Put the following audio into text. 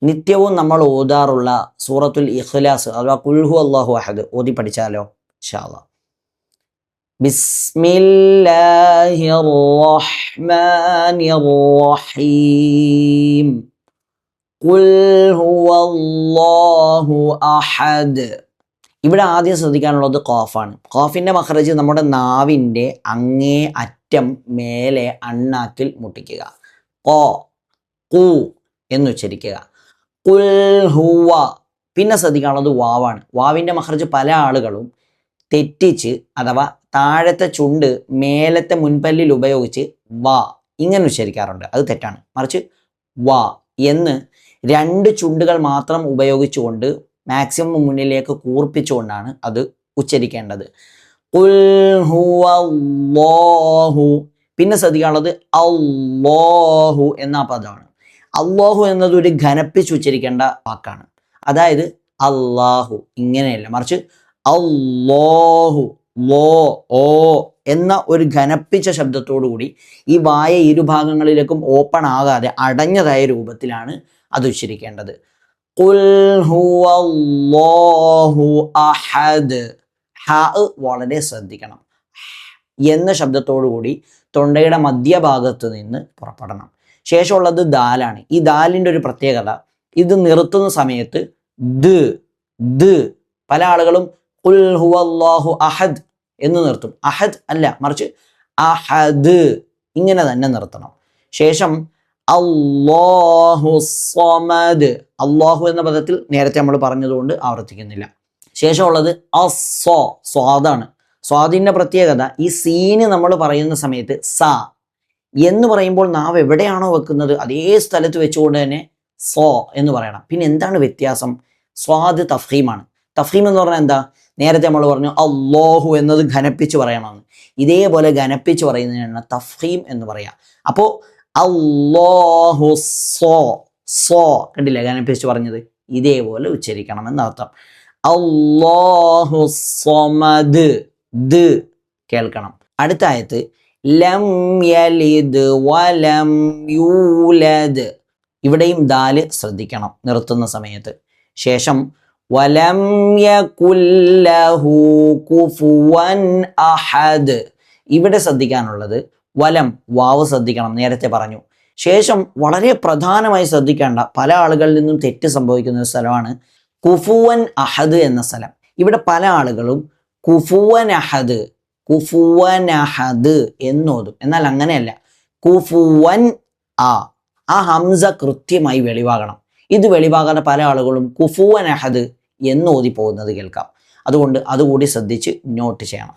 നിത്യവും നമ്മൾ ഓതാറുള്ള സൂറത്തുൽ ഇഖ്ലാസ് അഥവാ ഖുൽ ഹുവല്ലാഹു അഹദ് ഓതി പഠിച്ചാലോ ഇൻഷാ അല്ലാഹ്. ബിസ്മില്ലാഹിർ റഹ്മാനിർ റഹീം ഖുൽ ഹുവല്ലാഹു അഹദ്. ഇവിടെ ആദ്യം ശ്രദ്ധിക്കാനുള്ളത് ഖാഫാണ്. ഖാഫിൻ്റെ മഖ്റജ് നമ്മുടെ നാവിൻ്റെ അങ്ങേ അറ്റം മേലെ അണ്ണാക്കിൽ മുട്ടിക്കുക. ഖ ഖു എന്നുച്ചരിക്കുക. ഖുൽ ഹുവ. പിന്നെ ശ്രദ്ധിക്കാനുള്ളത് വാവാണ്. വാവിൻ്റെ മഖ്റജ് പല ആളുകളും തെറ്റിച്ച് അഥവാ താഴത്തെ ചുണ്ട് മേലത്തെ മുൻപല്ലിൽ ഉപയോഗിച്ച് വാ ഇങ്ങനെ ഉച്ചരിക്കാറുണ്ട്. അത് തെറ്റാണ്. മറിച്ച് വാ എന്ന് രണ്ട് ചുണ്ടുകൾ മാത്രം ഉപയോഗിച്ചുകൊണ്ട് മാക്സിമം മുന്നിലേക്ക് കൂർപ്പിച്ചുകൊണ്ടാണ് അത് ഉച്ചരിക്കേണ്ടത്. ഖുൽ ഹുവല്ലാഹു. പിന്നെ ശ്രദ്ധിക്കാനുള്ളത് അല്ലാഹു എന്ന പദമാണ്. അല്ലാഹു എന്നത് ഒരു ഘനപ്പിച്ച് ഉച്ചരിക്കേണ്ട വാക്കാണ്. അതായത് അല്ലാഹു ഇങ്ങനെയല്ല, മറിച്ച് അല്ലാഹു ലോ ഓ എന്ന ഒരു ഘനപ്പിച്ച ശബ്ദത്തോടു കൂടി ഈ വായ ഇരുഭാഗങ്ങളിലേക്കും ഓപ്പൺ ആകാതെ അടഞ്ഞതായ രൂപത്തിലാണ് അത് ഉച്ചരിക്കേണ്ടത്. ഖുൽ ഹുവല്ലാഹു അഹദ്. ഹ വളരെ ശ്രദ്ധിക്കണം. എന്ന ശബ്ദത്തോടു കൂടി തൊണ്ടയുടെ മധ്യഭാഗത്ത് നിന്ന് പുറപ്പെടണം. ശേഷമുള്ളത് ദാലാണ്. ഈ ദാലിൻ്റെ ഒരു പ്രത്യേകത, ഇത് നിർത്തുന്ന സമയത്ത് ദ് പല ആളുകളും ഖുൽ ഹുവല്ലാഹു അഹദ് എന്ന് നിർത്തും. അഹദ് അല്ല, മറിച്ച് അഹദ് ഇങ്ങനെ തന്നെ നിർത്തണം. ശേഷം അല്ലാഹു സ്വമദ്. അല്ലാഹു എന്ന പദത്തിൽ നേരത്തെ നമ്മൾ പറഞ്ഞതുകൊണ്ട് ആവർത്തിക്കുന്നില്ല. ശേഷമുള്ളത് സ്വാദാണ്. സ്വാദിൻ്റെ പ്രത്യേകത, ഈ സീന് നമ്മൾ പറയുന്ന സമയത്ത് സ എന്ന് പറയുമ്പോൾ നാവ് എവിടെയാണോ വെക്കുന്നത് അതേ സ്ഥലത്ത് വെച്ചുകൊണ്ട് തന്നെ സോ എന്ന് പറയണം. പിന്നെ എന്താണ് വ്യത്യാസം? സ്വാദ് തഫ്ഹീമാണ്. തഫ്ഹീം എന്ന് പറഞ്ഞാൽ എന്താ? നേരത്തെ നമ്മൾ പറഞ്ഞു അല്ലാഹു എന്നത് ഘനപ്പിച്ച് പറയണമെന്ന്. ഇതേപോലെ ഘനപ്പിച്ച് പറയുന്നതിനാണ് തഫ്ഹീം എന്ന് പറയാം. അപ്പോൾ അല്ലാഹു സോ കണ്ടില്ലേ ഘനപ്പിച്ച് പറഞ്ഞത്? ഇതേപോലെ ഉച്ചരിക്കണം എന്നർത്ഥം. അല്ലാഹു സ്വമദ് ദ് കേൾക്കണം. അടുത്ത ആയത്ത് ലം യലിദ് വലം യൂലദ്. ഇവിടെയും ദാല് ശ്രദ്ധിക്കണം നിർത്തുന്ന സമയത്ത്. ശേഷം വലം യകുൽ ലഹു കുഫുവൻ അഹദ്. ഇവിടെ ശ്രദ്ധിക്കാനുള്ളത് വലം വാവ് ശ്രദ്ധിക്കണം, നേരത്തെ പറഞ്ഞു. ശേഷം വളരെ പ്രധാനമായി ശ്രദ്ധിക്കേണ്ട, പല ആളുകളിൽ നിന്നും തെറ്റ് സംഭവിക്കുന്ന ഒരു സ്ഥലമാണ് കുഫുവൻ അഹദ് എന്ന സ്ഥലം. ഇവിടെ പല ആളുകളും കുഫുവൻ അഹദ് എന്നോതും. എന്നാൽ അങ്ങനെയല്ല, കുഫുവൻ ആ ഹംസ കൃത്യമായി വെളിവാകണം. ഇത് വെളിവാകാതെ പല ആളുകളും കുഫുവൻ അഹദ് എന്നോതി പോകുന്നത് കേൾക്കാം. അതുകൊണ്ട് അതുകൂടി ശ്രദ്ധിച്ച് നോട്ട് ചെയ്യണം.